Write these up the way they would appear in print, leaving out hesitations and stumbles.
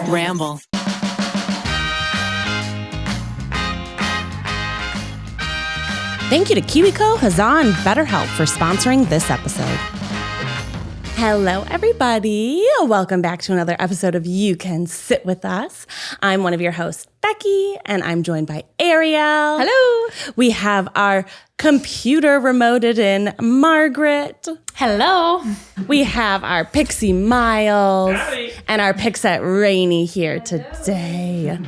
Ramble. Thank you to KiwiCo, Huzzah, and BetterHelp for sponsoring this episode. Hello, everybody. Welcome back to another episode of You Can Sit With Us. I'm one of your hosts, Becky, and I'm joined by Ariel. Hello. We have our computer remoted in, Margaret. Hello. We have our Pixie Miles and our Pixette Rainie here today.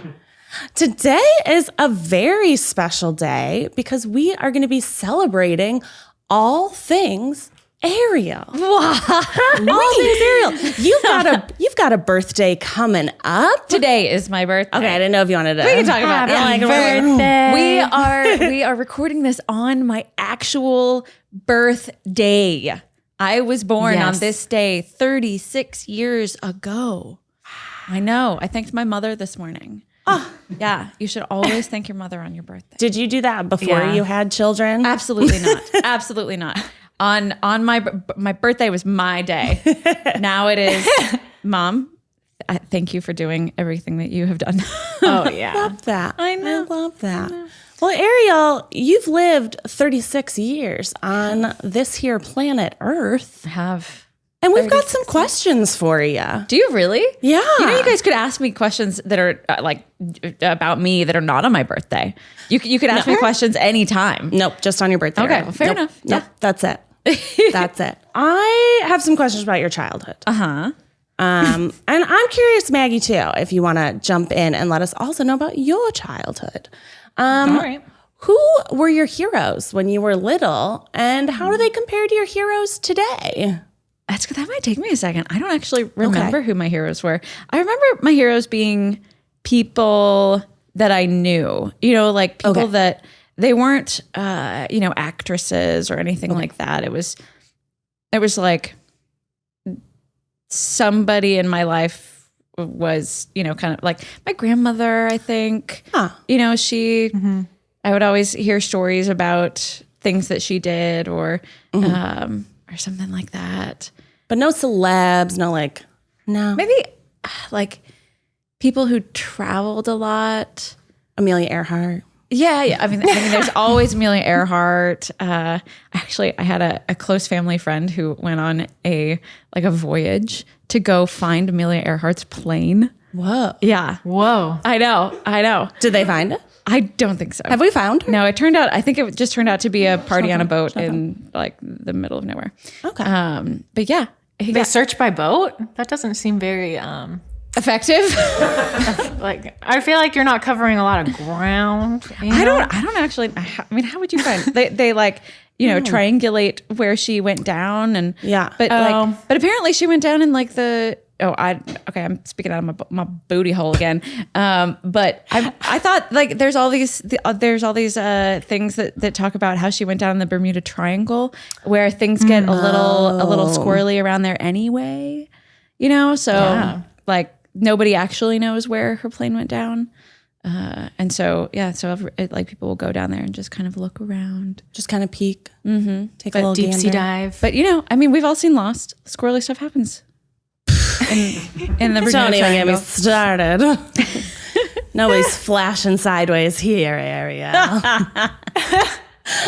Today is a very special day because we are going to be celebrating all things Ariel. All things Ariel. You've got a birthday coming up. Today is my birthday. Okay, I didn't know if you wanted to. We can talk about Happy birthday. We are recording this on my actual birthday. I was born on this day 36 years ago. I know. I thanked my mother this morning. Oh. Yeah, you should always thank your mother on your birthday. Did you do that before you had children? Absolutely not. Absolutely not. On my birthday was my day. Now it is, Mom, thank you for doing everything that you have done. Oh, yeah. Love that. I know. I love that. Well, Ariel, you've lived 36 years on this here planet Earth. I have. And we've got some questions for you. Do you really? Yeah. You know, you guys could ask me questions that are about me that are not on my birthday. You could ask me questions anytime. Nope, just on your birthday. Okay, well, fair enough. Nope, Yeah. that's it. That's it. I have some questions about your childhood. Uh-huh. And I'm curious, Maggie, too, if you want to jump in and let us also know about your childhood. All right. Who were your heroes when you were little, and how do they compare to your heroes today? That might take me a second. I don't actually remember who my heroes were. I remember my heroes being people that I knew, like people that they weren't, actresses or anything like that. It was like somebody in my life was, kind of like my grandmother, I think. Huh. She, I would always hear stories about things that she did or something like that. But no celebs, no. Maybe like people who traveled a lot. Amelia Earhart. Yeah. I mean, there's always Amelia Earhart. Actually, I had a close family friend who went on a voyage to go find Amelia Earhart's plane. Whoa. Yeah. Whoa. I know. Did they find it? I don't think so. Have we found her? No, I think it just turned out to be a party on a boat in the middle of nowhere. Okay. But yeah. They search by boat? That doesn't seem very effective. I feel like you're not covering a lot of ground. I don't actually. I mean, how would you find they triangulate where she went down and but apparently she went down in I'm speaking out of my booty hole again. But I thought there's all these things that talk about how she went down the Bermuda Triangle where things get a little squirrely around there anyway, so nobody actually knows where her plane went down. And so people will go down there and just kind of look around, just kind of peek, take a little deep sea gander. dive. But we've all seen Lost. Squirrely stuff happens. In the Don't even get me started. Nobody's flashing sideways here, Ariel.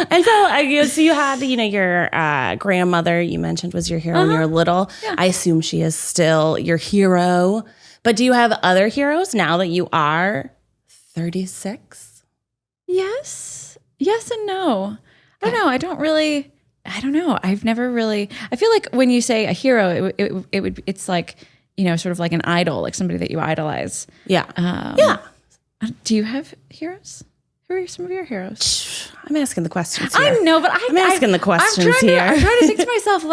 And so you had, your grandmother you mentioned was your hero when you were little. Yeah. I assume she is still your hero. But do you have other heroes now that you are 36? Yes and no. I don't know. I don't know. I've never really. I feel like when you say a hero, it's like sort of like an idol, like somebody that you idolize. Yeah. Do you have heroes? Who are some of your heroes? I'm asking the questions here. I know, but I'm asking the questions here. I'm trying to think to myself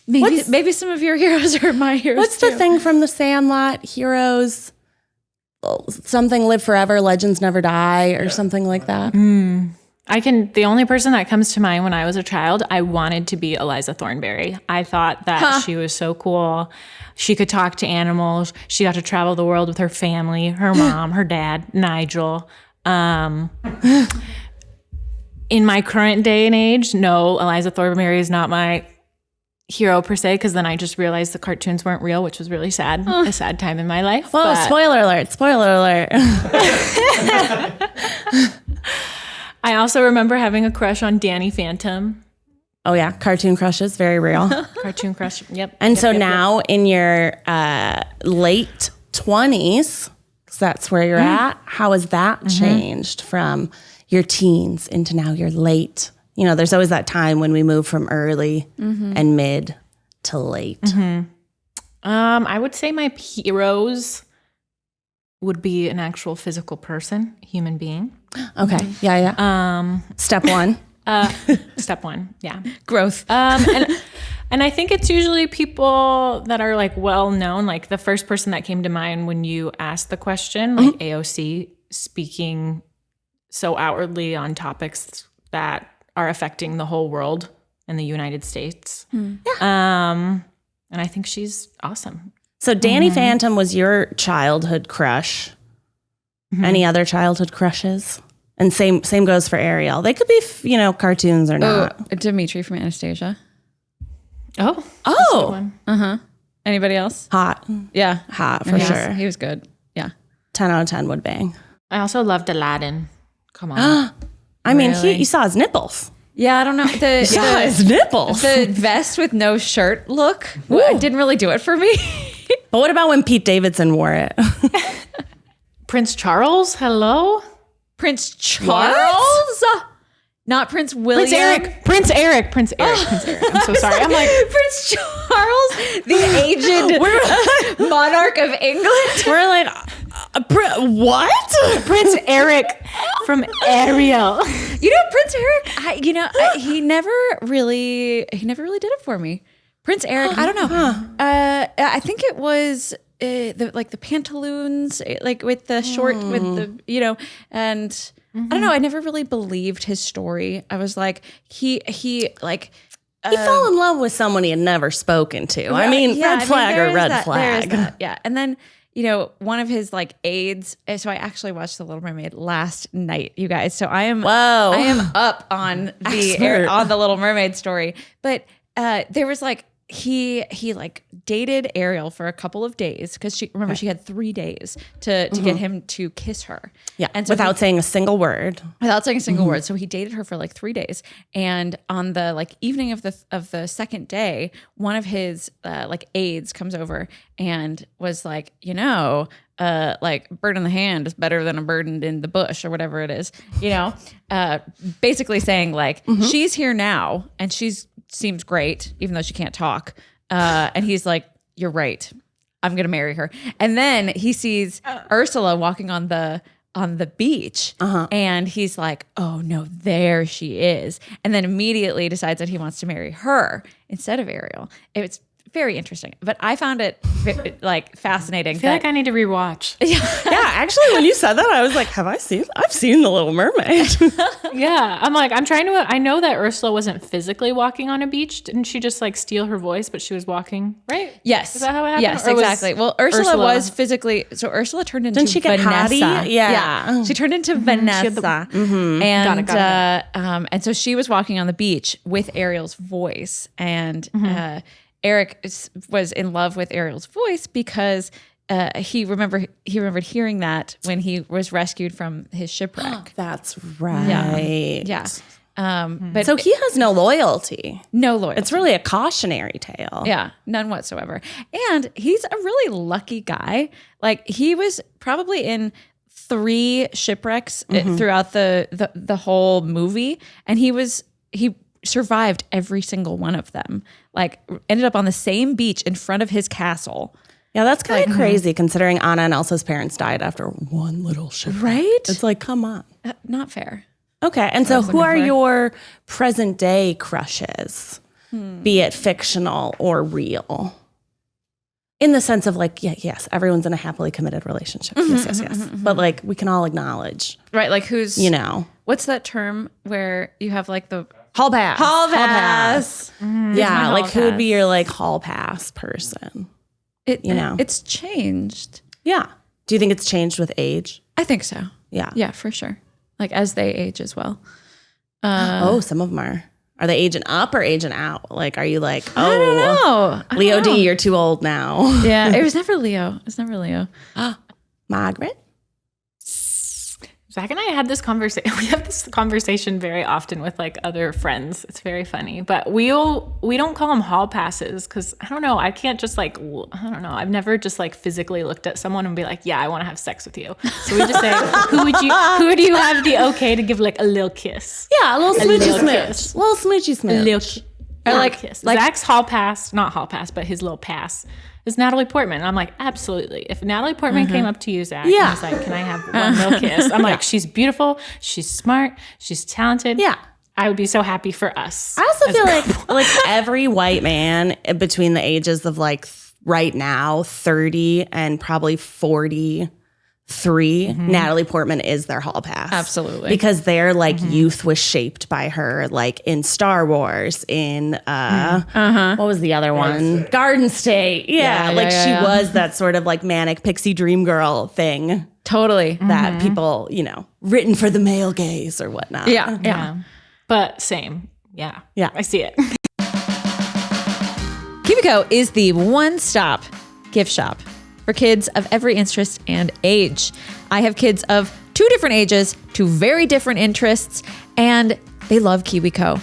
maybe some of your heroes are my heroes. What's the thing from The Sandlot? Heroes, something live forever, legends never die, or something like that. The only person that comes to mind when I was a child, I wanted to be Eliza Thornberry. I thought that she was so cool. She could talk to animals. She got to travel the world with her family, her mom, her dad, Nigel. In my current day and age, no, Eliza Thornberry is not my hero per se, because then I just realized the cartoons weren't real, which was really sad. A sad time in my life. Whoa, spoiler alert, spoiler alert. I also remember having a crush on Danny Phantom. Oh yeah, cartoon crushes, very real. Cartoon crush, yep. And so now in your late 20s, because that's where you're at, how has that changed from your teens into now your late? There's always that time when we move from early and mid to late. I would say my heroes would be an actual physical person, human being. Okay. Yeah. Step one. Step one. Yeah. Growth. And I think it's usually people that are like well known. Like the first person that came to mind when you asked the question, like AOC speaking so outwardly on topics that are affecting the whole world and the United States. And I think she's awesome. So Danny Phantom was your childhood crush. Any other childhood crushes? And same goes for Ariel. They could be, cartoons or not. Dimitri from Anastasia. Oh. Anybody else? Hot. Yeah. Hot for sure. He was good. Yeah. 10 out of 10 would bang. I also loved Aladdin. Come on. I mean, you saw his nipples. Yeah, I don't know. His nipples. The vest with no shirt look didn't really do it for me. But what about when Pete Davidson wore it? Prince Charles? Hello? Prince Charles? Not Prince William. Prince Eric. I'm so sorry. I'm like, Prince Charles, the aged monarch of England. We're like, what? Prince Eric from Ariel. Prince Eric, he never really did it for me. Prince Eric, I don't know. I think it was the pantaloons, like with the short, with the, and I don't know. I never really believed his story. I was like, he fell in love with someone he had never spoken to. I mean, red flag or red flag. Yeah. And then, one of his aides. So I actually watched The Little Mermaid last night, you guys. So I am up on the Little Mermaid story. But there was he dated Ariel for a couple of days because she had 3 days to get him to kiss her. Yeah, and so without saying a single word. Word. So he dated her for 3 days, and on the evening of the second day, one of his aides comes over and was like, bird in the hand is better than a bird in the bush or whatever it is, basically saying she's here now and seems great, even though she can't talk. And he's like, you're right. I'm going to marry her. And then he sees Ursula walking on the beach and he's like, oh no, there she is. And then immediately decides that he wants to marry her instead of Ariel. It's very interesting, but I found it fascinating. I feel like I need to rewatch. Yeah, actually, when you said that, I was like, I've seen The Little Mermaid. Yeah, I'm trying to. I know that Ursula wasn't physically walking on a beach. Didn't she just steal her voice, but she was walking, right? Yes. Is that how it happened? Yes, exactly. Well, Ursula was physically. So Ursula turned into. Didn't she get Vanessa? Hattie? Yeah. She turned into Vanessa, and Got it. And so she was walking on the beach with Ariel's voice, and Eric was in love with Ariel's voice because he remembered hearing that when he was rescued from his shipwreck. That's right. Yeah. But so he has no loyalty. No loyalty. It's really a cautionary tale. Yeah, none whatsoever. And he's a really lucky guy. He was probably in 3 shipwrecks throughout the whole movie, and he survived every single one of them. Ended up on the same beach in front of his castle. Yeah, that's kind of crazy considering Anna and Elsa's parents died after one little shipwreck. Right? It's come on. Not fair. Okay, and so who are your present day crushes, be it fictional or real? In the sense of yes, everyone's in a happily committed relationship. Yes. But we can all acknowledge. Right, who's, what's that term where you have the hall pass. Hall pass. Yeah, who would be your hall pass person? It's changed. Yeah. Do you think it's changed with age? I think so. Yeah. Yeah, for sure. As they age as well. Some of them are. Are they aging up or aging out? Like, are you like, I don't know. Leo D, you're too old now. Yeah, it was never Leo. Margaret? Zach and I had this conversation. We have this conversation very often with like other friends. It's very funny, but we don't call them hall passes because I don't know. I can't just like, I don't know. I've never just like physically looked at someone and be like, yeah, I want to have sex with you. So we just say, who do you have the okay to give like a little kiss? Yeah, a little smoochy smooch. Little smoochy smooch. A little or like kiss. Zach's hall pass, not hall pass, but his little pass is Natalie Portman. And I'm like, absolutely. If Natalie Portman came up to you, Zach, and was like, can I have one little kiss? I'm like, she's beautiful. She's smart. She's talented. Yeah. I would be so happy for us. I also feel like every white man between the ages of like right now, 30 and probably 43, Natalie Portman is their hall pass. Absolutely. Because their like youth was shaped by her, like in Star Wars, in what was the other one? Garden State. Yeah. She was that sort of like manic pixie dream girl thing. Totally. That people, written for the male gaze or whatnot. Yeah. But same. Yeah. Yeah. I see it. Cubico is the one-stop gift shop for kids of every interest and age. I have kids of 2 different ages, 2 very different interests, and they love KiwiCo.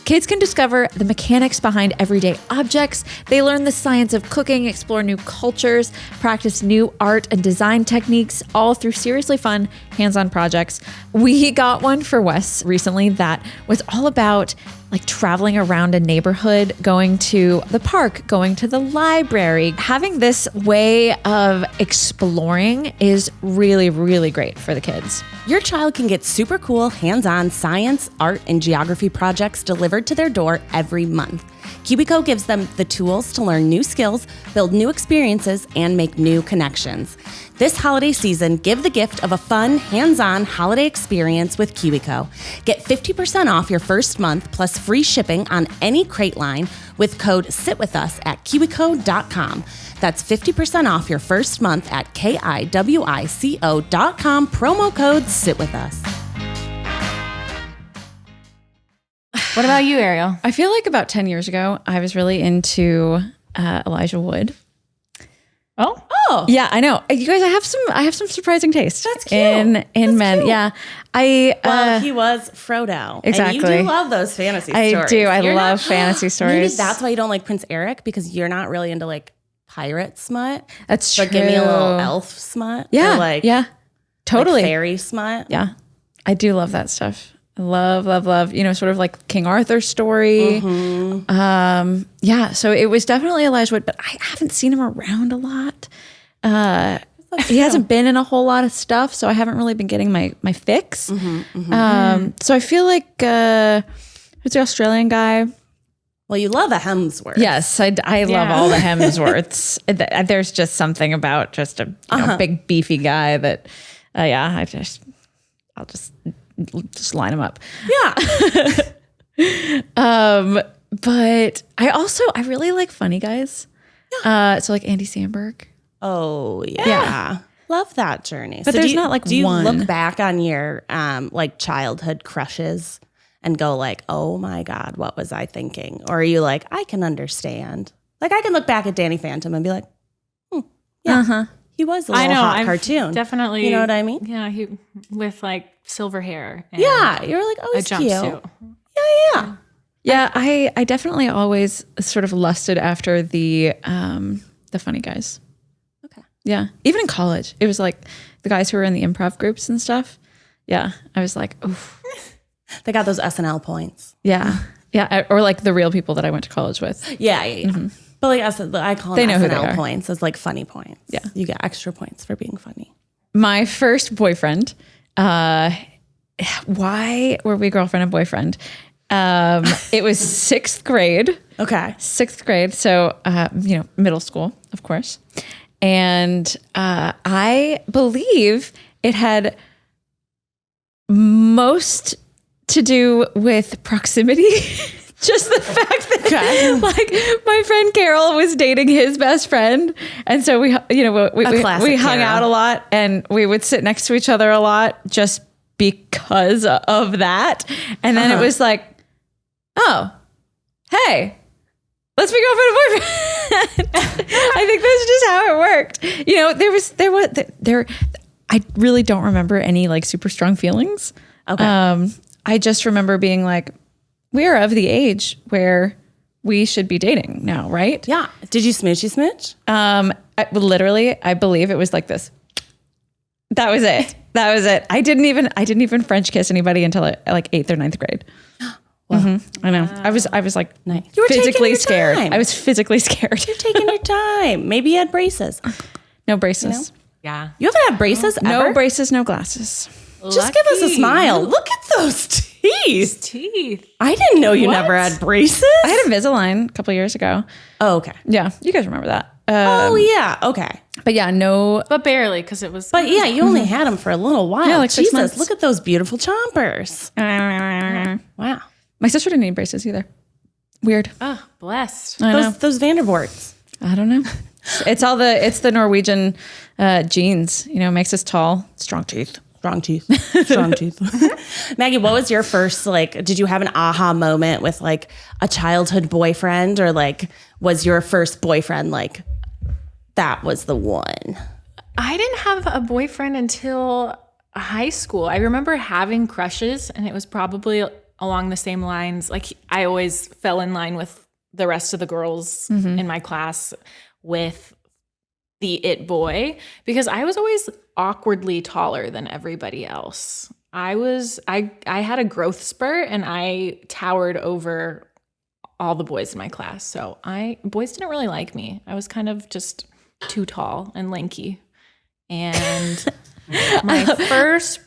Kids can discover the mechanics behind everyday objects. They learn the science of cooking, explore new cultures, practice new art and design techniques, all through seriously fun, hands-on projects. We got one for Wes recently that was all about like traveling around a neighborhood, going to the park, going to the library. Having this way of exploring is really, really great for the kids. Your child can get super cool, hands-on science, art, and geography projects delivered to their door every month. KiwiCo gives them the tools to learn new skills, build new experiences, and make new connections. This holiday season, give the gift of a fun, hands-on holiday experience with KiwiCo. Get 50% off your first month plus free shipping on any crate line with code SITWITHUS at kiwico.com. That's 50% off your first month at kiwico.com, promo code SITWITHUS. What about you, Ariel? I feel like about 10 years ago, I was really into Elijah Wood. Oh, yeah, I know. You guys, I have some surprising taste. That's cute. In men. Cute. Yeah. He was Frodo. Exactly. And you do love those fantasy stories. I do. I love fantasy stories. Maybe that's why you don't like Prince Eric, because you're not really into like pirate smut. That's true. But give me a little elf smut. Yeah. Or like, totally. Like fairy smut. Yeah. I do love that stuff. Love. Sort of like King Arthur story. Yeah. So it was definitely Elijah Wood, but I haven't seen him around a lot. He hasn't been in a whole lot of stuff, so I haven't really been getting my fix. So I feel like who's the Australian guy? Well, you love a Hemsworth. Yes, I love all the Hemsworths. There's just something about just a big beefy guy that I'll just line them up. Yeah. But I really like funny guys. Yeah. So like Andy Sandberg. Oh yeah. Love that journey. But so there's not like do you one. look back on your like childhood crushes and go like, oh my God, what was I thinking? Or are you like, I can understand. Like I can look back at Danny Phantom and be like, he was a little hot cartoon. Definitely. You know what I mean? Yeah, he with like silver hair. And you're like, oh, he's a jumpsuit. Cute. Yeah. Yeah, I definitely always sort of lusted after the funny guys. Okay. Yeah. Even in college, it was like the guys who were in the improv groups and stuff. Yeah. I was like, oof. They got those SNL points. Yeah. Yeah. Or like the real people that I went to college with. Yeah. But like I call them SNL points as like funny points. Yeah. You get extra points for being funny. My first boyfriend, why were we girlfriend and boyfriend? It was 6th grade. Okay. 6th grade. So, middle school, of course. And I believe it had most to do with proximity. Just the fact that like my friend Carol was dating his best friend. And so we hung out a lot and we would sit next to each other a lot just because of that. And then it was like, oh, hey, let's be girlfriend and boyfriend. I think that's just how it worked. You know, I really don't remember any like super strong feelings. Okay. I just remember being like, we are of the age where we should be dating now, right? Yeah. Did you smooch? I believe it was like this. That was it. I didn't even French kiss anybody until like 8th or 9th grade. Wow. I know. I was like nice. You were physically scared. Time. I was physically scared. You're taking your time. Maybe you had braces. No braces. You know? Yeah. You haven't had braces ever? No braces, no glasses. Just give us a smile. Look at those teeth. I didn't know you never had braces. I had Invisalign a couple of years ago. Oh, okay. Yeah, you guys remember that. Oh, yeah. Okay. But yeah, no. But barely, because it was. But yeah, you only had them for a little while. Yeah, like 6 months. Look at those beautiful chompers. Wow. My sister didn't need braces either. Weird. Oh, blessed. Those Vandervorts. I don't know. It's the Norwegian genes, you know, makes us tall, strong teeth. Strong teeth. Maggie, what was your first, like, did you have an aha moment with like a childhood boyfriend, or like was your first boyfriend like that was the one? I didn't have a boyfriend until high school. I remember having crushes, and it was probably along the same lines. Like, I always fell in line with the rest of the girls in my class with the it boy, because I was always awkwardly taller than everybody else. I had a growth spurt, and I towered over all the boys in my class. So boys didn't really like me. I was kind of just too tall and lanky. And my first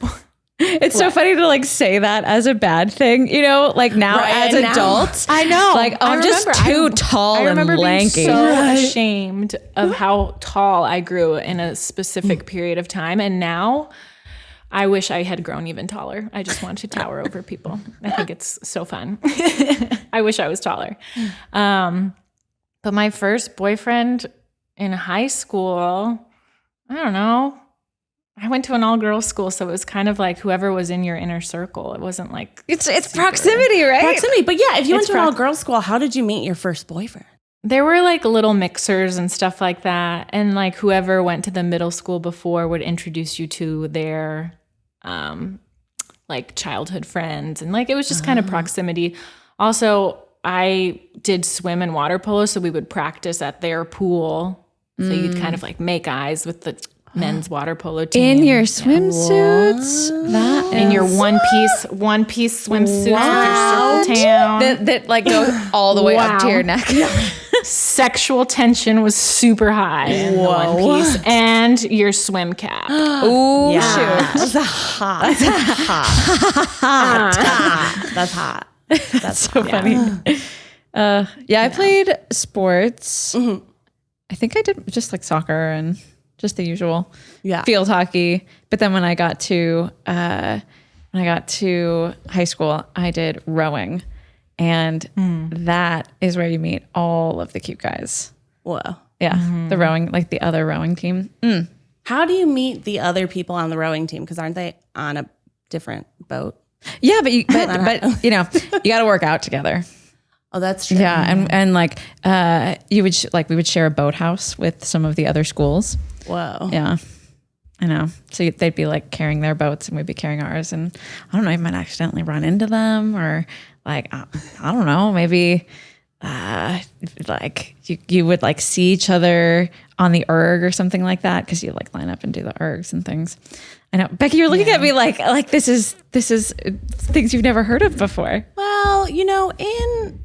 It's so funny to like say that as a bad thing, you know, like now as adults. I know. Like, I'm just too tall and lanky. I remember being so ashamed of how tall I grew in a specific period of time. And now I wish I had grown even taller. I just want to tower over people. I think it's so fun. I wish I was taller. But my first boyfriend in high school, I don't know. I went to an all-girls school, so it was kind of like whoever was in your inner circle. It wasn't like... It's proximity, right? Proximity. But yeah, if you went to an all-girls school, how did you meet your first boyfriend? There were like little mixers and stuff like that. And like whoever went to the middle school before would introduce you to their like childhood friends. And like it was just kind of proximity. Also, I did swim and water polo, so we would practice at their pool. So you'd kind of like make eyes with the men's water polo team. In your swimsuits? That in your one piece swimsuits with your circle town. That like go all the way up to your neck. Sexual tension was super high in the one piece. And your swim cap. Ooh, yeah. shoot. That's hot. That's hot. That's so funny. I played sports. Mm-hmm. I think I did just like soccer and just the usual field hockey. But then when I got to high school, I did rowing. And that is where you meet all of the cute guys. Whoa. Yeah. The rowing, like the other rowing team. How do you meet the other people on the rowing team? Because aren't they on a different boat? Yeah, but you know, you got to work out together. Oh, that's true. Yeah, and like we would share a boathouse with some of the other schools. Whoa. Yeah, I know. So they'd be like carrying their boats, and we'd be carrying ours, and I don't know, you might accidentally run into them, or like I don't know, maybe like you would like see each other on the erg or something like that, because you like line up and do the ergs and things. I know, Becky, you're looking at me like this is things you've never heard of before. Well, you know, in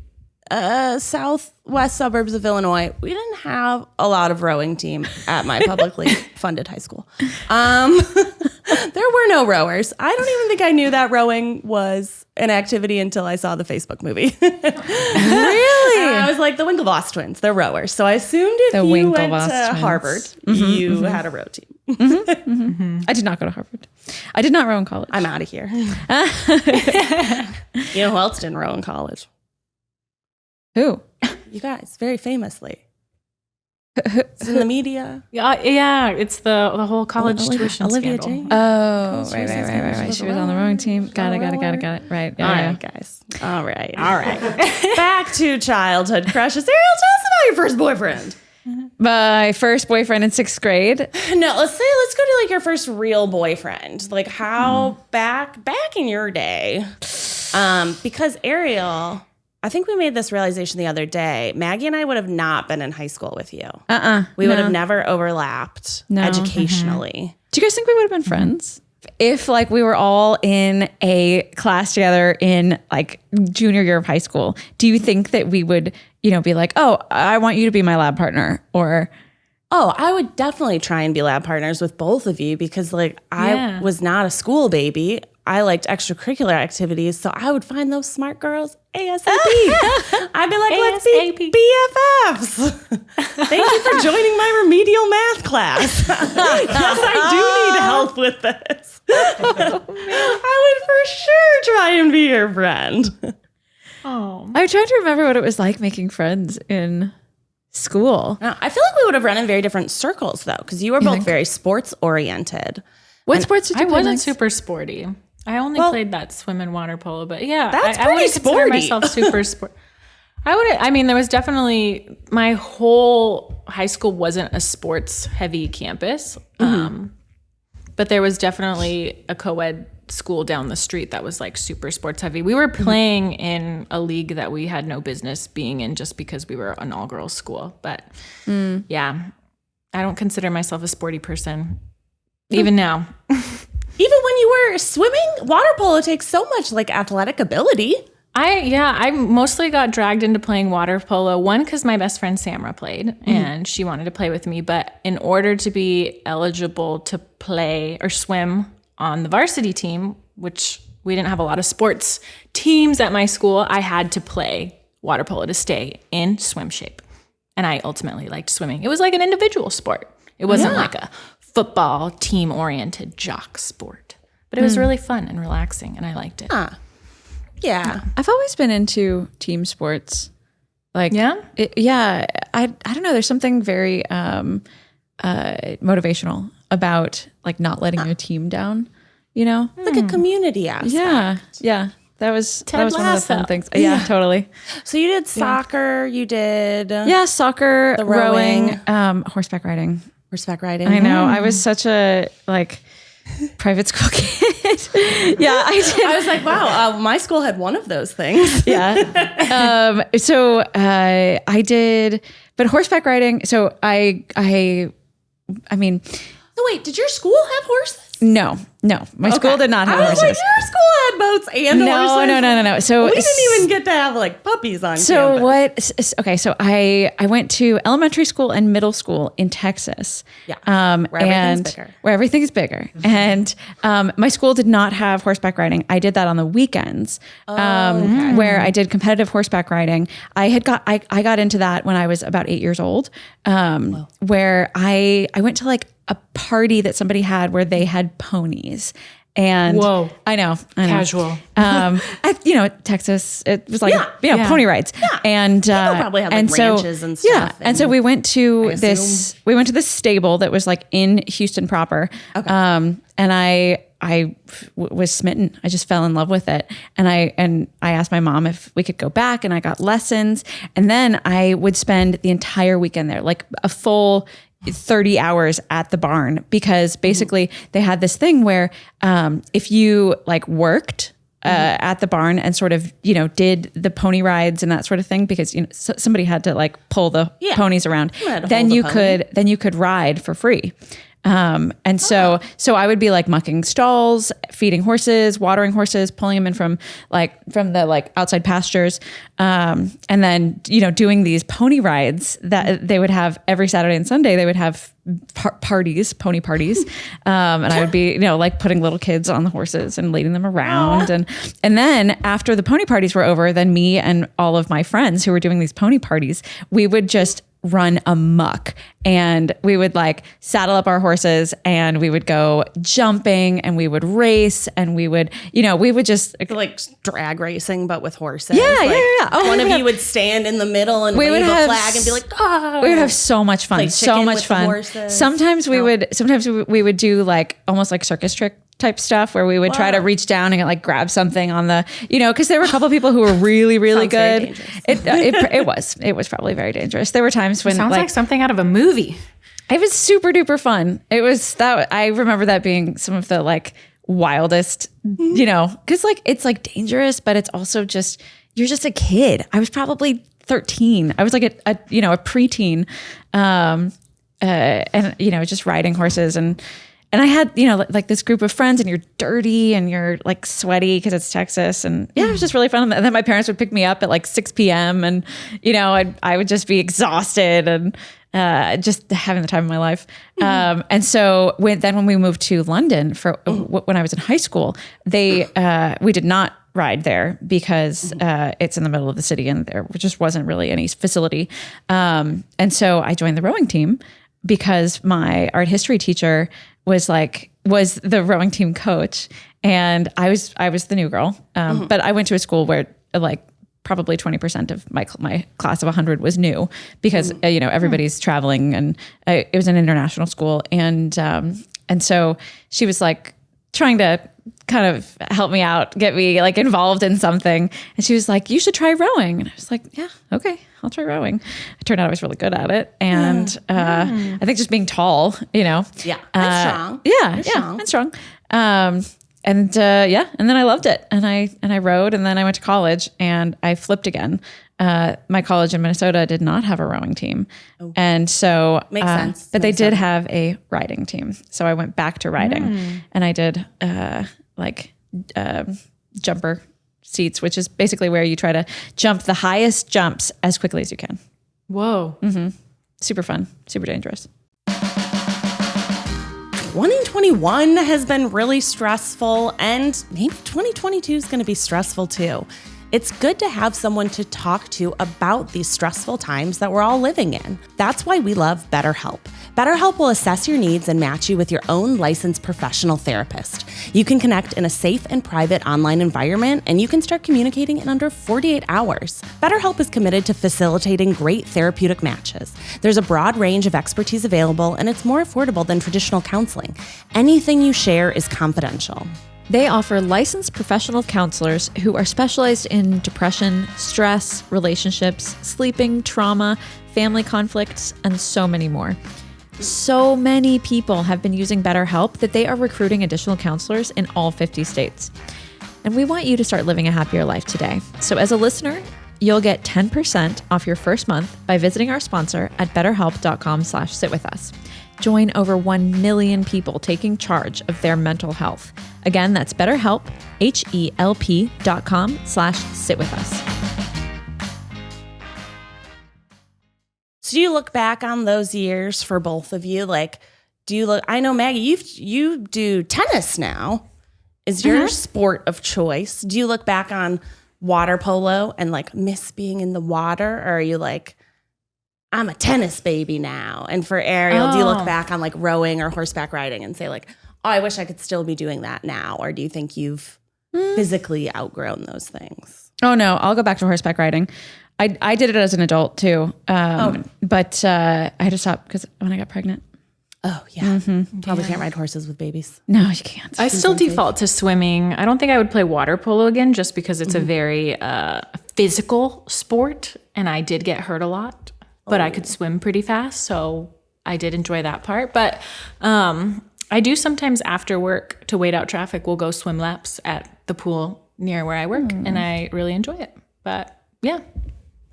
southwest suburbs of Illinois, we didn't have a lot of rowing team at my publicly funded high school. There were no rowers. I don't even think I knew that rowing was an activity until I saw the Facebook movie. Really? I was like, the Winklevoss twins, they're rowers. So I assumed if you went to Harvard, you had a row team. I did not go to Harvard. I did not row in college. I'm out of here. You know who else didn't row in college? Who? You guys, very famously. It's in the media. Yeah, it's the whole college tuition Olivia scandal. Jane. Oh, right. She was on the wrong team. Got it. Right. All right, guys. All right. Right. Back to childhood crushes. Ariel, tell us about your first boyfriend. My first boyfriend in 6th grade. No, let's go to like your first real boyfriend. Like how back in your day. Because Ariel, I think we made this realization the other day. Maggie and I would have not been in high school with you. We would have never overlapped educationally. Do you guys think we would have been friends? If like we were all in a class together in like junior year of high school, do you think that we would, be like, oh, I want you to be my lab partner? Or, oh, I would definitely try and be lab partners with both of you because like I was not a school baby. I liked extracurricular activities, so I would find those smart girls ASAP. I'd be like, let's be BFFs. Thank you for joining my remedial math class. Yes, I do need help with this. I would for sure try and be your friend. Oh, I'm trying to remember what it was like making friends in school. I feel like we would have run in very different circles, though, because you were both very sports-oriented. What sports did you play? I wasn't super sporty. I only played that swim and water polo, but yeah, that's I wouldn't consider myself super sport. There was definitely, my whole high school wasn't a sports heavy campus. But there was definitely a co-ed school down the street that was like super sports heavy. We were playing in a league that we had no business being in just because we were an all girls school. But yeah, I don't consider myself a sporty person even now. Even when you were swimming, water polo takes so much like athletic ability. I mostly got dragged into playing water polo. One, because my best friend Samra played and she wanted to play with me. But in order to be eligible to play or swim on the varsity team, which we didn't have a lot of sports teams at my school, I had to play water polo to stay in swim shape. And I ultimately liked swimming. It was like an individual sport. It wasn't like a football team-oriented jock sport. But it was really fun and relaxing, and I liked it. Yeah. I've always been into team sports. Like, I don't know. There's something very motivational about like not letting your team down, Like a community aspect. Yeah. That was one of the fun things. Yeah, totally. So you did soccer, you did... soccer, the rowing, horseback riding. Horseback riding. I know. I was such a private school kid. I did. I was like, wow, my school had one of those things. So I did, but horseback riding. So I mean. So wait, did your school have horses? No. My school did not have horses. Like, your school had boats and horses? No. So we didn't even get to have like puppies on campus. So I went to elementary school and middle school in Texas. Where everything's bigger. And my school did not have horseback riding. I did that on the weekends, where I did competitive horseback riding. I got into that when I was about 8 years old, where I went to like a party that somebody had where they had ponies. And I know. Casual. Texas, it was like, pony rides. Yeah. And, probably had like ranches and stuff. Yeah. And so we went to this stable that was like in Houston proper. Okay. And I was smitten. I just fell in love with it. And I asked my mom if we could go back, and I got lessons. And then I would spend the entire weekend there, like a full 30 hours at the barn, because basically they had this thing where if you like worked at the barn and sort of, did the pony rides and that sort of thing, because somebody had to like pull the ponies around, then you could ride for free. So I would be like mucking stalls, feeding horses, watering horses, pulling them in from the outside pastures. And then, doing these pony rides that they would have every Saturday and Sunday. They would have pony parties. And I would be, like putting little kids on the horses and leading them around. And then after the pony parties were over, then me and all of my friends who were doing these pony parties, we would just run amok, and we would like saddle up our horses and we would go jumping and we would race and we would, we would just like drag racing, but with horses. Yeah. Oh, one of you would stand in the middle and wave a flag and be like, oh. We would have so much fun. Like So much fun. Sometimes we would do like almost like circus trick type stuff where we would try to reach down and like grab something on the, because there were a couple people who were really, really good. It was probably very dangerous. There were times when sounds like something out of a movie. It was super duper fun. It was that I remember that being some of the like wildest, because like it's like dangerous, but it's also just you're just a kid. I was probably 13. I was like a preteen, and just riding horses and I had, like this group of friends and you're dirty and you're like sweaty because it's Texas. And it was just really fun. And then my parents would pick me up at like 6 p.m. and, I would just be exhausted and just having the time of my life. And so when we moved to London when I was in high school, we did not ride there because it's in the middle of the city and there just wasn't really any facility. And so I joined the rowing team because my art history teacher was the rowing team coach, and I was the new girl. But I went to a school where like probably 20% of my class of 100 was new because everybody's traveling, and it was an international school, and so she was like trying to kind of help me out, get me like involved in something. And she was like, you should try rowing. And I was like, yeah, okay, I'll try rowing. It turned out I was really good at it. And I think just being tall, Yeah, that's strong. That's strong. And then I loved it. And I rowed, and then I went to college and I flipped again. My college in Minnesota did not have a rowing team. Oh. And so, makes sense. But they did have a riding team. So I went back to riding and I did, jumper seats, which is basically where you try to jump the highest jumps as quickly as you can. Whoa. Mm-hmm. Super fun, super dangerous. 2021 has been really stressful, and maybe 2022 is going to be stressful too. It's good to have someone to talk to about these stressful times that we're all living in. That's why we love BetterHelp. BetterHelp will assess your needs and match you with your own licensed professional therapist. You can connect in a safe and private online environment, and you can start communicating in under 48 hours. BetterHelp is committed to facilitating great therapeutic matches. There's a broad range of expertise available, and it's more affordable than traditional counseling. Anything you share is confidential. They offer licensed professional counselors who are specialized in depression, stress, relationships, sleeping, trauma, family conflicts, and so many more. So many people have been using BetterHelp that they are recruiting additional counselors in all 50 states. And we want you to start living a happier life today. So as a listener, you'll get 10% off your first month by visiting our sponsor at betterhelp.com/sitwithus. Join over 1 million people taking charge of their mental health. Again, that's BetterHelp, HELP.com/sitwithus. So do you look back on those years for both of you? Like, I know, Maggie, you do tennis now. Is your sport of choice? Do you look back on water polo and like miss being in the water? Or are you like, I'm a tennis baby now? And for Ariel, do you look back on like rowing or horseback riding and say like, oh, I wish I could still be doing that now? Or do you think you've physically outgrown those things? Oh no, I'll go back to horseback riding. I did it as an adult too. But I had to stop because when I got pregnant. Oh yeah. Probably can't ride horses with babies. No, you can't. I still default to swimming. I don't think I would play water polo again just because it's a very physical sport, and I did get hurt a lot. But I could swim pretty fast, so I did enjoy that part. But I do sometimes after work to wait out traffic, we'll go swim laps at the pool near where I work, and I really enjoy it. But yeah.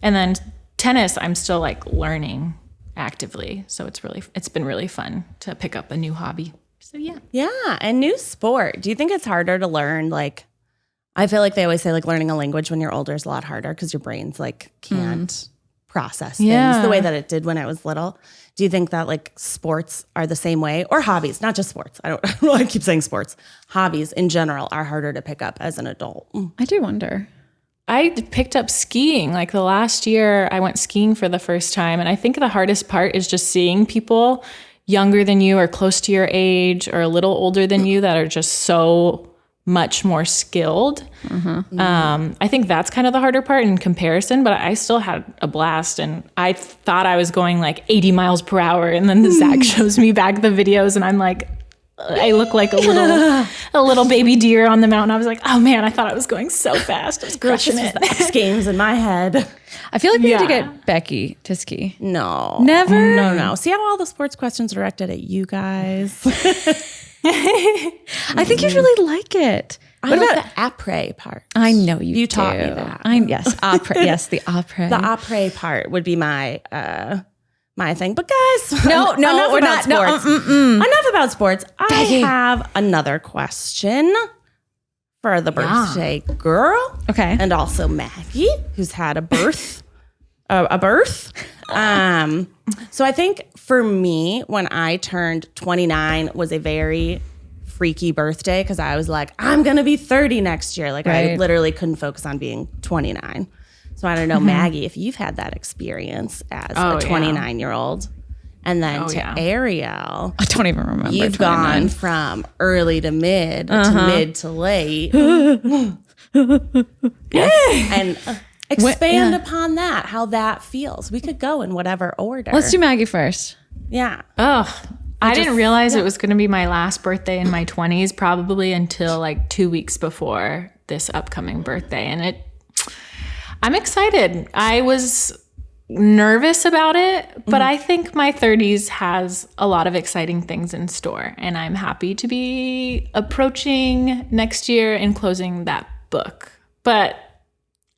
And then tennis, I'm still like learning actively. So it's been really fun to pick up a new hobby. So yeah. Yeah, and new sport. Do you think it's harder to learn? Like, I feel like they always say like learning a language when you're older is a lot harder because your brain's like can't process things the way that it did when I was little. Do you think that like sports are the same way, or hobbies, not just sports? I don't know why I keep saying sports. Hobbies in general are harder to pick up as an adult. I do wonder. I picked up skiing. Like the last year I went skiing for the first time. And I think the hardest part is just seeing people younger than you or close to your age or a little older than you that are just so much more skilled. I think that's kind of the harder part in comparison, but I still had a blast, and I thought I was going like 80 miles per hour, and then Zach shows me back the videos and I'm like, I look like a little baby deer on the mountain. I was like, oh man, I thought I was going so fast. I was crushing it. The X Games in my head. I feel like we need to get Becky to ski. No. Never? No. See how all the sports questions are directed at you guys? I think you'd really like it. What about the après part? I know you You taught me that. Yes, après. Yes, the après. The après part would be my thing. But guys, No, we're about not. sports. Enough about sports. I have another question for the birthday girl. Okay. And also Maggie, who's had a birth. So I think for me, when I turned 29 was a very freaky birthday because I was like, I'm going to be 30 next year. Like I literally couldn't focus on being 29. So I don't know, Maggie, if you've had that experience as a 29-year-old. And then Ariel. I don't even remember. You've 29. gone from early to mid to mid to late. And expand upon that, how that feels. We could go in whatever order. Let's do Maggie first. Yeah. Oh, I didn't realize it was going to be my last birthday in my 20s, probably until like 2 weeks before this upcoming birthday. And I'm excited. I was nervous about it, but I think my 30s has a lot of exciting things in store. And I'm happy to be approaching next year and closing that book. But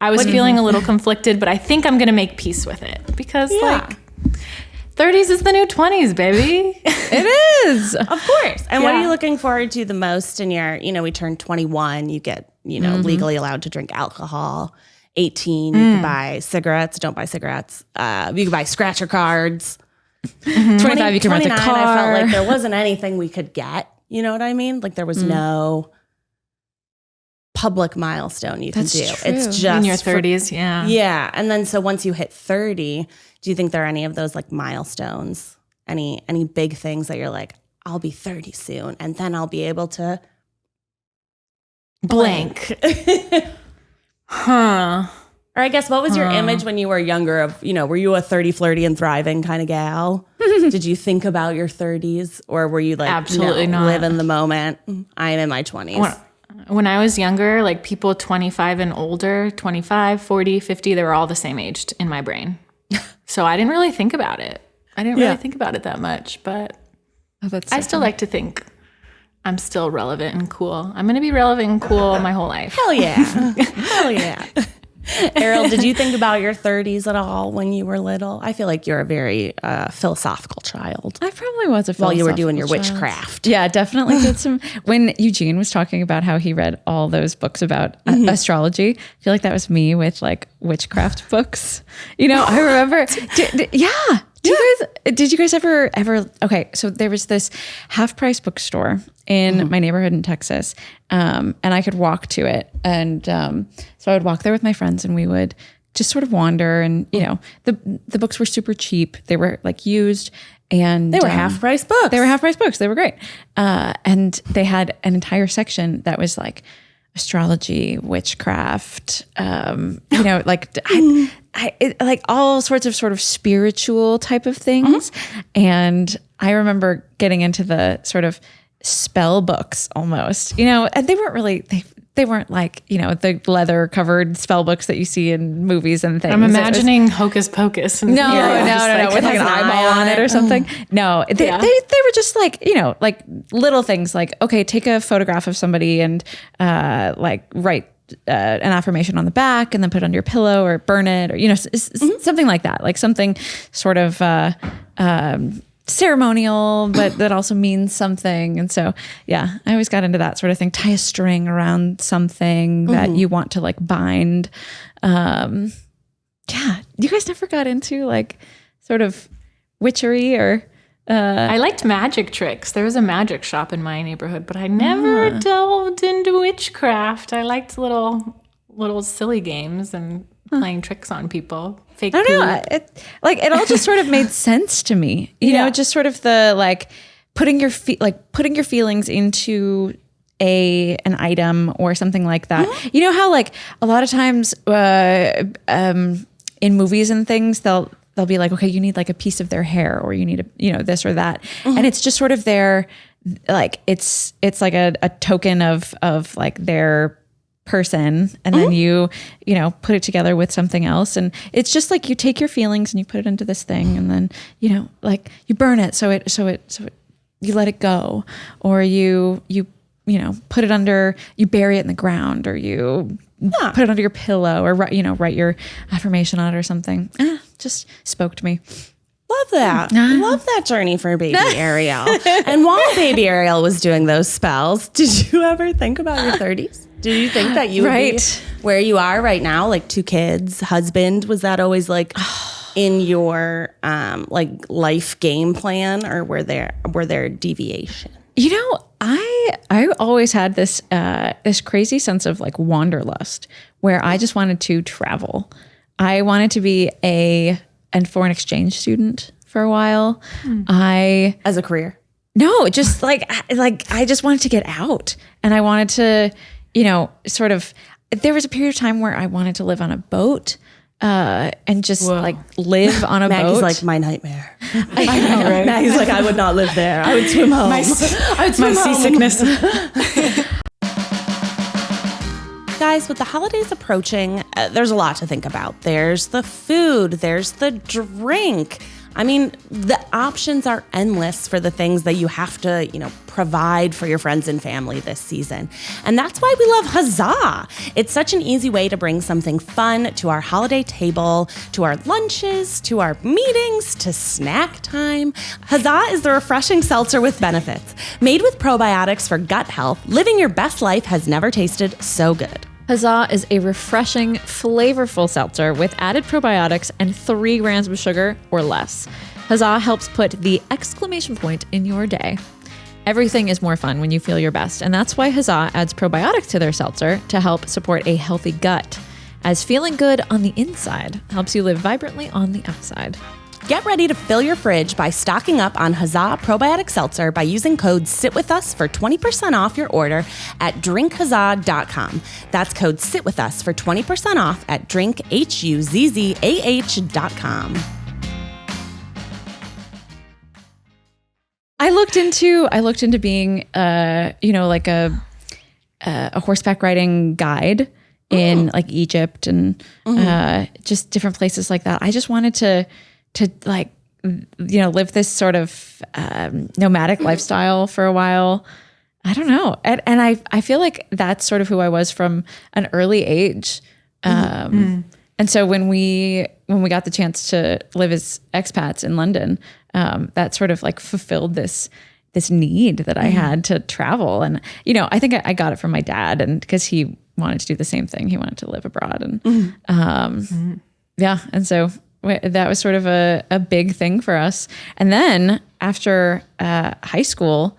I was feeling a little conflicted, but I think I'm going to make peace with it because like 30s is the new 20s, baby. It is. Of course. And what are you looking forward to the most in your, we turned 21, you get, legally allowed to drink alcohol. 18, you can buy cigarettes. Don't buy cigarettes. You can buy scratcher cards. 25, you can rent a car. I felt like there wasn't anything we could get. You know what I mean? Like there was no public milestone you can do. True. It's just in your 30s, Yeah. And then so once you hit 30, do you think there are any of those like milestones? Any big things that you're like, I'll be 30 soon and then I'll be able to blank. Huh. Or I guess what was your image when you were younger of, were you a 30, flirty, and thriving kind of gal? Did you think about your 30s? Or were you like, absolutely not. Live in the moment? I'm in my 20s. When I was younger, like people 25 and older, 25, 40, 50, they were all the same age in my brain. So I didn't really think about it. I didn't really think about it that much, but I still like to think I'm still relevant and cool. I'm going to be relevant and cool my whole life. Hell yeah. Hell yeah. Ariel, did you think about your 30s at all when you were little? I feel like you're a very philosophical child. I probably was a philosophical while you were doing your child. witchcraft. Yeah, definitely did some. When Eugene was talking about how he read all those books about astrology, I feel like that was me with like witchcraft books. I remember. Did you guys ever? Okay, so there was this half-price bookstore in my neighborhood in Texas, and I could walk to it, and so I would walk there with my friends, and we would just sort of wander, and the books were super cheap. They were like used, and they were half-price books. They were half-price books. They were great, and they had an entire section that was like astrology, witchcraft, like all sorts of sort of spiritual type of things. And I remember getting into the sort of spell books almost, and they weren't really, they weren't like, the leather covered spell books that you see in movies and things. I'm imagining Hocus Pocus. And no, with like an eyeball on it or something. No, they were just like, like little things like, okay, take a photograph of somebody and like write an affirmation on the back and then put it on your pillow or burn it or, something like that. Like something sort of ceremonial, but that also means something. And so, I always got into that sort of thing. Tie a string around something that you want to like bind. You guys never got into like sort of witchery or... I liked magic tricks. There was a magic shop in my neighborhood, but I never delved into witchcraft. I liked little little silly games and playing tricks on people. Fake I don't know. It all just sort of made sense to me. You know, just sort of the like putting your feelings into an item or something like that. You know how like a lot of times in movies and things they'll be like, okay, you need like a piece of their hair or you need this or that. And it's just sort of their like it's like a token of like their person, and then you put it together with something else, and it's just like you take your feelings and you put it into this thing, and then like you burn it so it you let it go, or you put it under, you bury it in the ground, or you put it under your pillow, or write your affirmation on it or something. Just spoke to me. Love that. Love that journey for baby Ariel. And while baby Ariel was doing those spells, did you ever think about your 30s? Did you think that you would be where you are right now, like 2 kids, husband? Was that always like in your like life game plan, or were there deviation? I always had this crazy sense of like wanderlust, where I just wanted to travel. I wanted to be a foreign exchange student for a while. As a career? No, just like I just wanted to get out, and I wanted to, sort of. There was a period of time where I wanted to live on a boat. And just like live on a Maggie's boat. like my nightmare. I know, right? Maggie's like, I would not live there. I would swim home. I would swim home. Seasickness. Guys, with the holidays approaching, there's a lot to think about. There's the food, there's the drink. I mean, the options are endless for the things that you have to, provide for your friends and family this season. And that's why we love Huzzah. It's such an easy way to bring something fun to our holiday table, to our lunches, to our meetings, to snack time. Huzzah is the refreshing seltzer with benefits. Made with probiotics for gut health, living your best life has never tasted so good. Huzzah is a refreshing, flavorful seltzer with added probiotics and 3 grams of sugar or less. Huzzah helps put the exclamation point in your day. Everything is more fun when you feel your best, and that's why Huzzah adds probiotics to their seltzer to help support a healthy gut, as feeling good on the inside helps you live vibrantly on the outside. Get ready to fill your fridge by stocking up on Huzzah Probiotic Seltzer by using code SITWITHUS for 20% off your order at drinkhuzzah.com. That's code SITWITHUS for 20% off at drinkhuzzah.com. I looked into being like a horseback riding guide in like Egypt and just different places like that. I just wanted to like, live this sort of nomadic lifestyle for a while. I don't know. And I feel like that's sort of who I was from an early age. And so when we got the chance to live as expats in London, that sort of like fulfilled this need that I had to travel. And, I think I got it from my dad, and because he wanted to do the same thing. He wanted to live abroad. And and so that was sort of a big thing for us. And then after high school,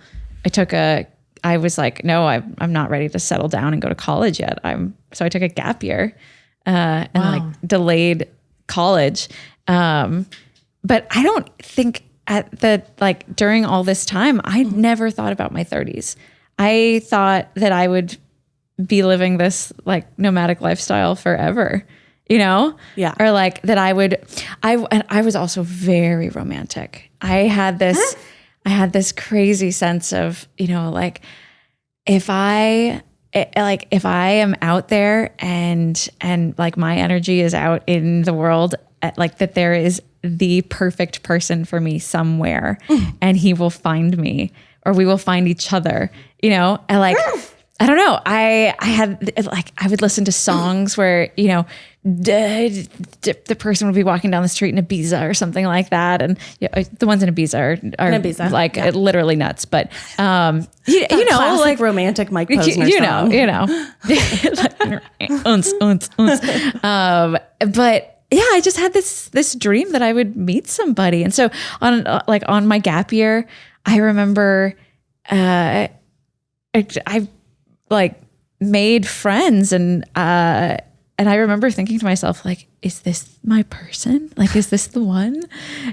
I was like, no, I'm not ready to settle down and go to college yet. So I took a gap year and like delayed college. But I don't think during all this time, I never thought about my 30s. I thought that I would be living this like nomadic lifestyle forever, Yeah. Or like that I was also very romantic. I had this crazy sense of, like if I am out there and like my energy is out in the world, like that there is the perfect person for me somewhere and he will find me, or we will find each other, and like, I don't know. I would listen to songs where, the person would be walking down the street in Ibiza or something like that. And the ones in Ibiza are like literally nuts, but, classic, like romantic Mike Posner song. But yeah, I just had this dream that I would meet somebody. And so on my gap year, I remember, I like made friends, and I remember thinking to myself, like, is this my person? Like, is this the one?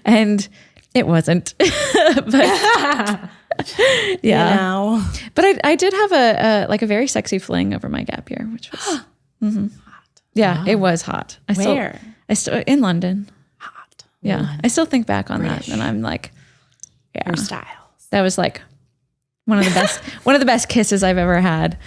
And it wasn't. But yeah. But I did have a very sexy fling over my gap year, which was hot. Yeah, it was hot. Where? I still in London. Hot. Yeah. London. I still think back on that, and I'm like, yeah. Your styles. That was like one of the best kisses I've ever had.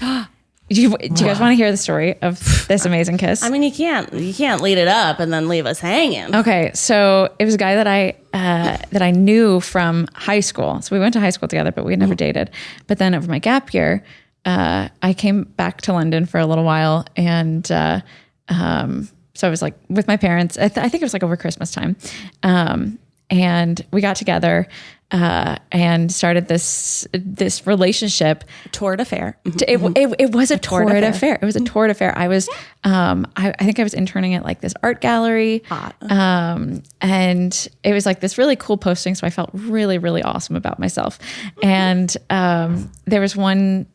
Do you guys want to hear the story of this amazing kiss? I mean, you can't lead it up and then leave us hanging. Okay, so it was a guy that I knew from high school. So we went to high school together, but we had never dated. But then over my gap year, I came back to London for a little while, and so I was like with my parents. I think it was like over Christmas time, and we got together. And started this relationship. Torrid affair. It was a torrid affair. It was a torrid affair. I was, I think I was interning at like this art gallery. And it was like this really cool posting. So I felt really, really awesome about myself. And there was one,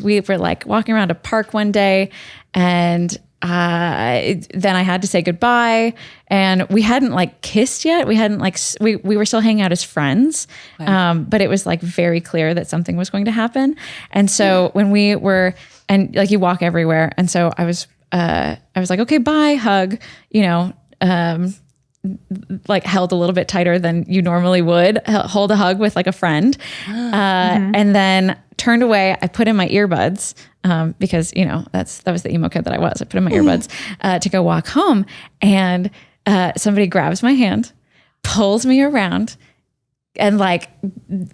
we were like walking around a park one day, and then I had to say goodbye, and we hadn't like kissed yet. We hadn't like, we were still hanging out as friends. But it was like very clear that something was going to happen. And so when we were, and like you walk everywhere. And so I was like, okay, bye, hug, like held a little bit tighter than you normally would hold a hug with like a friend. And then turned away. I put in my earbuds, because that was the emo kid that I was. I put in my earbuds, to go walk home, and, somebody grabs my hand, pulls me around, and like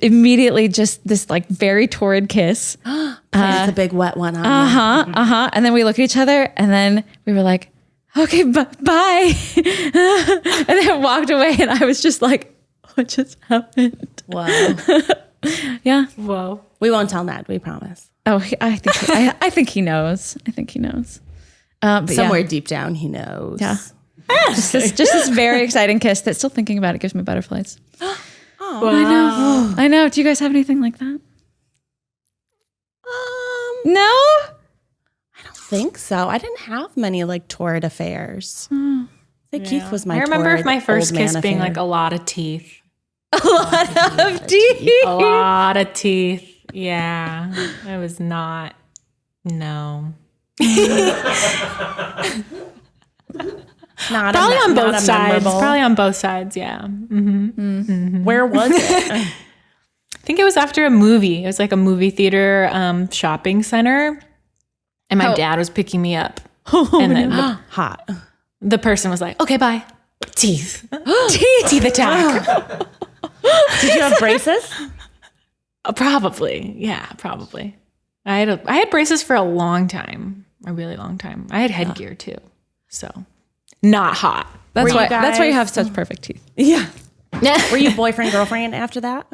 immediately just this like very torrid kiss. It's a big wet one on you. And then we look at each other, and then we were like, okay, bye. And then walked away, and I was just like, what just happened? Wow. Yeah. Whoa. We won't tell Ned, we promise. Oh, I think he knows. I think he knows. But somewhere deep down, he knows. Yeah. Just this very exciting kiss that, still thinking about it, gives me butterflies. Wow. I know. Do you guys have anything like that? No? I don't think so. I didn't have many like torrid affairs. I think Keith was my I remember torrid my first old man kiss being affair. like a lot of teeth. A lot of teeth. A lot of teeth. Yeah. It was not. No. Probably on both sides. Probably on both sides. Yeah. Where was it? I think it was after a movie. It was like a movie theater shopping center. And my dad was picking me up. And then Hot. the person was like, okay, bye. Teeth. Teeth attack. Did you have braces? Probably. Yeah, probably. I had braces for a long time. A really long time. I had headgear too. So not hot. That's why you have such perfect teeth. Yeah. Were you boyfriend, girlfriend after that?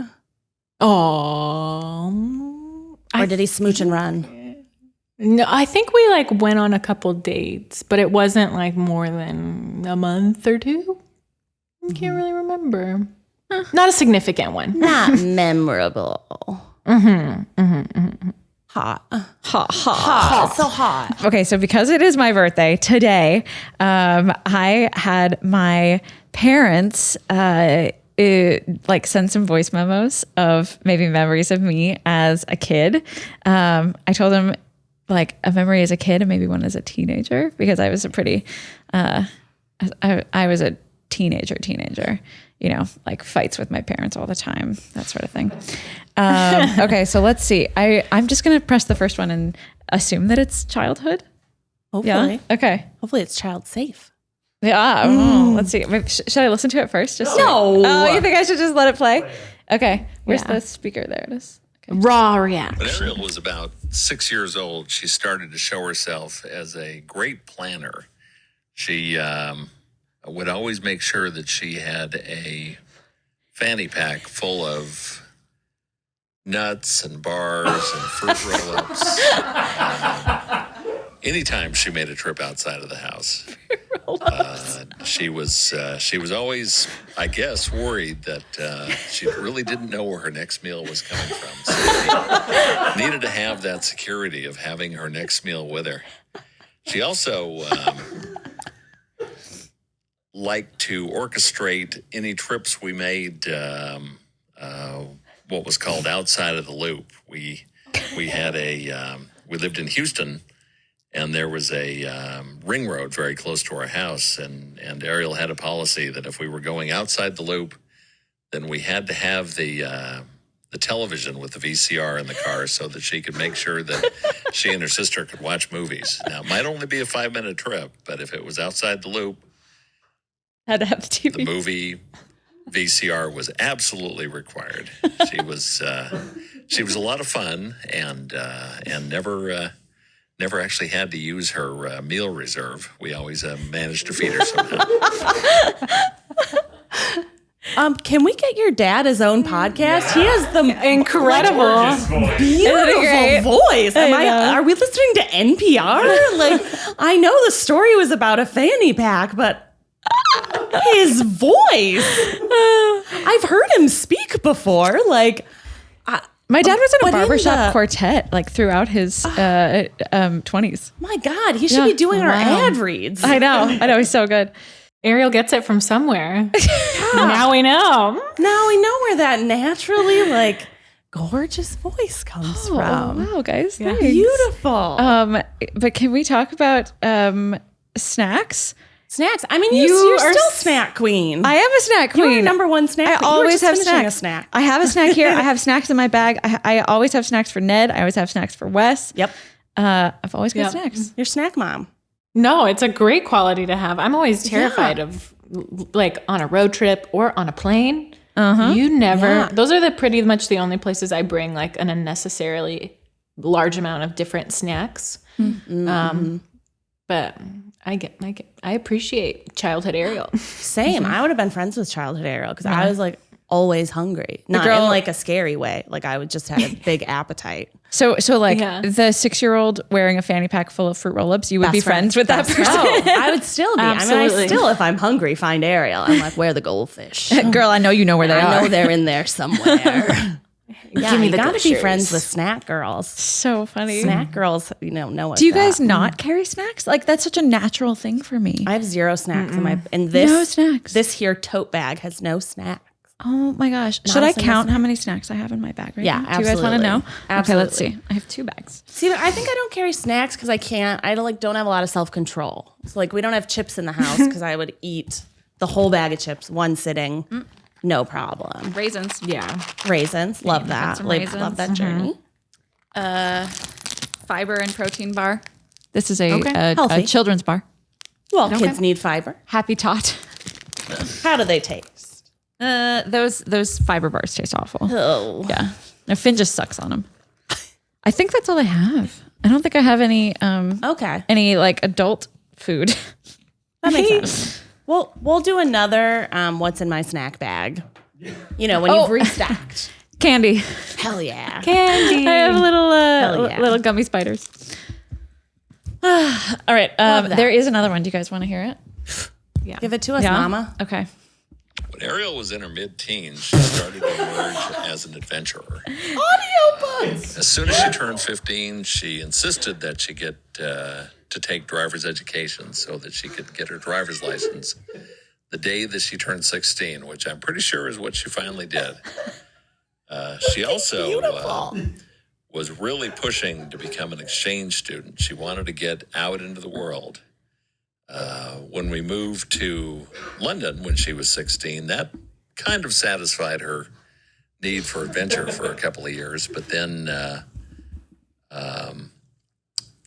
Oh. Or did he smooch and run? No, I think we like went on a couple dates, but it wasn't like more than a month or two. I can't really remember. Not a significant one. Not memorable. Hot. So hot. Okay, so because it is my birthday today, I had my parents like send some voice memos of maybe memories of me as a kid. I told them like a memory as a kid and maybe one as a teenager, because I was a pretty, I was a teenager, like fights with my parents all the time, that sort of thing. Okay, so let's see. I'm just going to press the first one and assume that it's childhood. Hopefully. Yeah? Okay. Hopefully it's child safe. Yeah. Let's see. Should I listen to it first? No. Oh, you think I should just let it play? Okay. Where's the speaker? There it is. Okay. Raw reaction. When Ariel was about 6 years old, she started to show herself as a great planner. She would always make sure that she had a fanny pack full of nuts and bars and fruit roll-ups. Anytime she made a trip outside of the house. She was always, I guess, worried that she really didn't know where her next meal was coming from. So we needed to have that security of having her next meal with her. She also liked to orchestrate any trips we made, what was called outside of the loop. We had we lived in Houston, and there was a ring road very close to our house, and Ariel had a policy that if we were going outside the loop, then we had to have the television with the VCR in the car so that she could make sure that she and her sister could watch movies. Now, it might only be a 5-minute trip, but if it was outside the loop, had to have the TV. The movie VCR was absolutely required. She was a lot of fun, and never actually had to use her meal reserve. We always managed to feed her somehow. Can we get your dad his own podcast? He has the incredible, beautiful voice. Are we listening to NPR? Like, I know the story was about a fanny pack, but his voice. I've heard him speak before. Like, my dad was in a barbershop quartet like throughout his 20s. My God, he should be doing our ad reads. I know. He's so good. Ariel gets it from somewhere. Now we know. Now we know where that naturally gorgeous voice comes from. Wow, guys. Yeah. Beautiful. But can we talk about snacks? Snacks. I mean, you're still snack queen. I am a snack queen. You're number one snack. I always have snacks. A snack. I have a snack here. I have snacks in my bag. I always have snacks for Ned. I always have snacks for Wes. Yep. I've always got snacks. You're snack mom. No, it's a great quality to have. I'm always terrified of on a road trip or on a plane. You never. Those are pretty much the only places I bring an unnecessarily large amount of different snacks. Mm-hmm. But I appreciate childhood Ariel. Same. I would have been friends with childhood Ariel because I was always hungry. Not in a scary way. I would just have a big appetite. So the 6-year-old wearing a fanny pack full of fruit roll-ups, you would be friends with that person. I would still be. Absolutely. I still, if I'm hungry, find Ariel. I'm like, where are the goldfish? Girl, I know you know where they are. I know they're in there somewhere. Give me you the gotta glaciers. be friends with snack girls. So funny. Snack girls, know what. Do you guys not carry snacks? That's such a natural thing for me. I have 0 snacks in my no snacks. This here tote bag has no snacks. Oh my gosh. Should I count how many snacks I have in my bag right now? Yeah, Do you guys want to know? Absolutely. Okay, let's see. I have 2 bags. See, I think I don't carry snacks because I can't. I don't have a lot of self-control. So we don't have chips in the house because I would eat the whole bag of chips one sitting, no problem. Raisins. Yeah. Raisins, love that. Raisins. Love that journey. Fiber and protein bar. This is a children's bar. Well, kids need fiber. Happy Tot. How do they taste? Those fiber bars taste awful. Oh. Yeah. No, Finn just sucks on them. I think that's all I have. I don't think I have any any adult food. That makes sense. We'll do another what's in my snack bag. When you've restocked. Candy. Hell yeah. Candy. I have little gummy spiders. All right. There is another one. Do you guys want to hear it? Yeah. Give it to us, Mama. Okay. When Ariel was in her mid-teens, she started to emerge as an adventurer. Audiobooks! As soon as she turned 15, she insisted that she get to take driver's education so that she could get her driver's license the day that she turned 16, which I'm pretty sure is what she finally did. She also was really pushing to become an exchange student. She wanted to get out into the world. When we moved to London when she was 16, that kind of satisfied her need for adventure for a couple of years. But then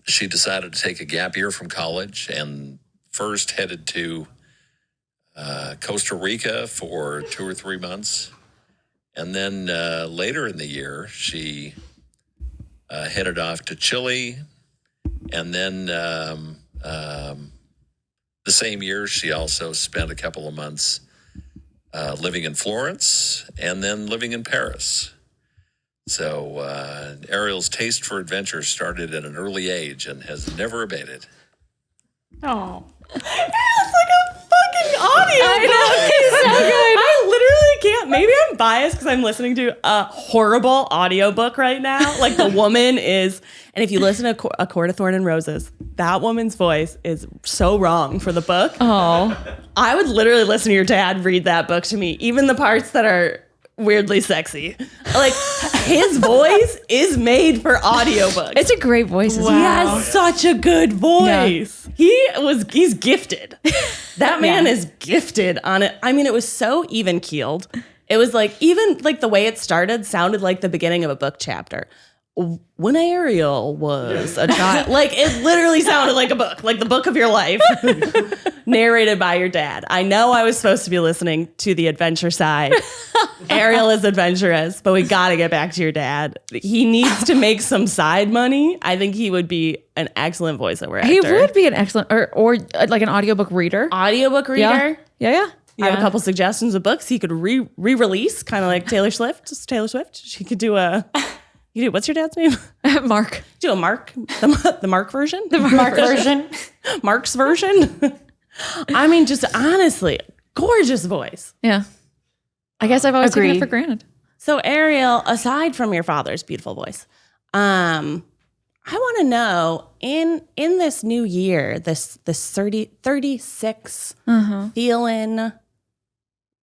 she decided to take a gap year from college and first headed to Costa Rica for 2 or 3 months. And then later in the year, she headed off to Chile. And then the same year, she also spent a couple of months living in Florence and then living in Paris. So Ariel's taste for adventure started at an early age and has never abated. Oh. Ariel's audiobook. He's so good. I literally can't. Maybe I'm biased because I'm listening to a horrible audiobook right now. Like the woman is, and if you listen to A Court of Thorn and Roses, that woman's voice is so wrong for the book. Oh, I would literally listen to your dad read that book to me, even the parts that are weirdly sexy. Like his voice is made for audiobooks. it's a great voice. He has such a good voice. Yeah. He's gifted. That man is gifted on it. I mean, it was so even keeled. It was like, even like the way it started sounded like the beginning of a book chapter. When Ariel was a child, like it literally sounded like a book, like the book of your life, narrated by your dad. I know I was supposed to be listening to the adventure side. Ariel is adventurous, but we got to get back to your dad. He needs to make some side money. I think he would be an excellent voiceover actor. He would be an excellent, or like an audiobook reader. Audiobook reader. Yeah. I have a couple suggestions of books he could re-release, kind of like Taylor Swift. She could do a... what's your dad's name? Mark. Do a Mark, the Mark version? The Mark version. Mark's version? I mean, just honestly, gorgeous voice. Yeah. I guess I've always taken it for granted. So Ariel, aside from your father's beautiful voice, I want to know, in this new year, this 36 feeling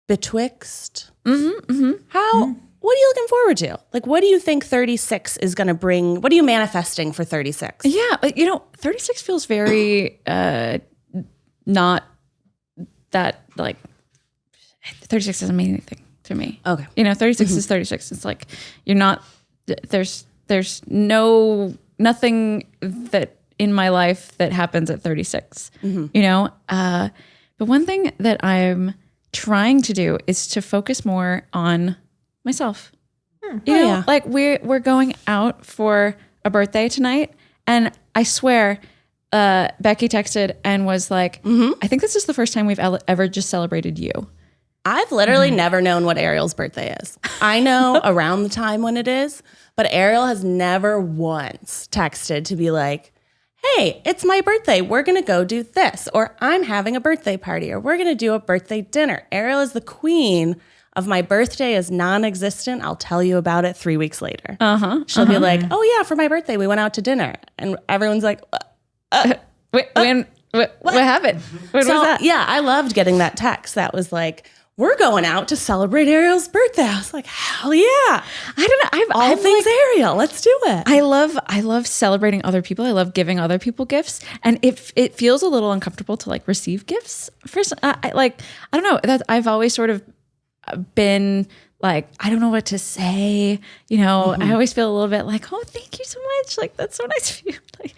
betwixt, what are you looking forward to? Like, what do you think 36 is going to bring? What are you manifesting for 36? Yeah, 36 feels very not that, like, 36 doesn't mean anything to me. Okay. 36 is 36. It's like you're not, there's nothing that in my life that happens at 36, but one thing that I'm trying to do is to focus more on myself. Like we're going out for a birthday tonight, and I swear Becky texted and was like, I think this is the first time we've ever just celebrated you. I've literally never known what Ariel's birthday is. I know around the time when it is, but Ariel has never once texted to be like, hey, it's my birthday. We're going to go do this, or I'm having a birthday party, or we're going to do a birthday dinner. Ariel is the queen of my birthday is non-existent. I'll tell you about it 3 weeks later. She'll be like, oh yeah, for my birthday, we went out to dinner. And everyone's like, what happened? When was that? Yeah, I loved getting that text. That was like, we're going out to celebrate Ariel's birthday. I was like, hell yeah. I don't know. All things like, Ariel, let's do it. I love celebrating other people. I love giving other people gifts. And it feels a little uncomfortable to like receive gifts. First, I don't know, that I've always sort of been like, I don't know what to say. I always feel a little bit like, oh, thank you so much. Like, that's so nice of you. Like,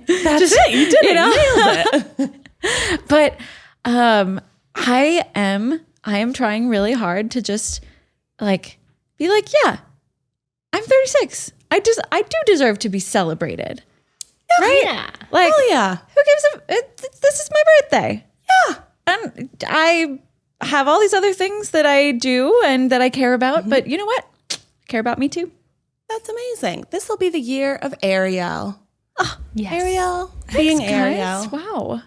that's it. You did it. You nailed it. But I am trying really hard to just like be like, yeah, I'm 36. I do deserve to be celebrated. Yeah, right? Yeah. Like, oh yeah. Who gives this is my birthday. Yeah. And I have all these other things that I do and that I care about, but you know what? I care about me too. That's amazing. This will be the year of Ariel. Oh, yes. Ariel. Being Ariel. Wow.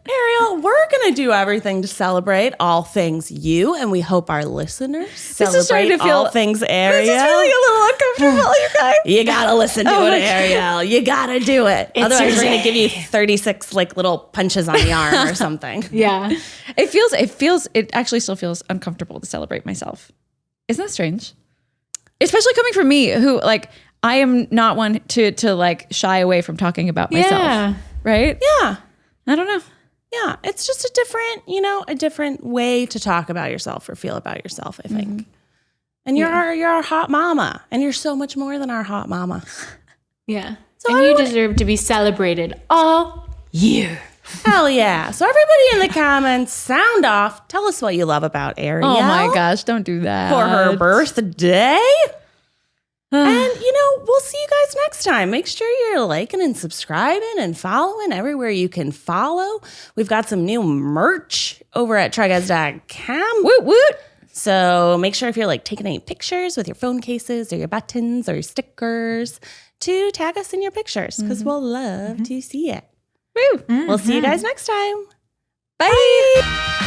Ariel, we're going to do everything to celebrate all things you, and we hope our listeners celebrate all things Ariel. This is really a little uncomfortable, you guys. You got to listen to it, Ariel. You got to do it. Otherwise, we're going to give you 36 like little punches on the arm or something. Yeah. It actually still feels uncomfortable to celebrate myself. Isn't that strange? Especially coming from me, who like, I am not one to like shy away from talking about myself. Yeah. Right? Yeah. I don't know. Yeah, it's just a different way to talk about yourself or feel about yourself, I think. Mm-hmm. And you're our hot mama, and you're so much more than our hot mama. Yeah. So and you deserve to be celebrated all year. Hell yeah. So everybody in the comments, sound off. Tell us what you love about Ariel. Oh my gosh, don't do that. For her birthday. And, we'll see you guys next time. Make sure you're liking and subscribing and following everywhere you can follow. We've got some new merch over at tryguys.com. Woot woot. So make sure if you're like taking any pictures with your phone cases or your buttons or your stickers to tag us in your pictures because we'll love to see it. Woo. We'll see you guys next time. Bye.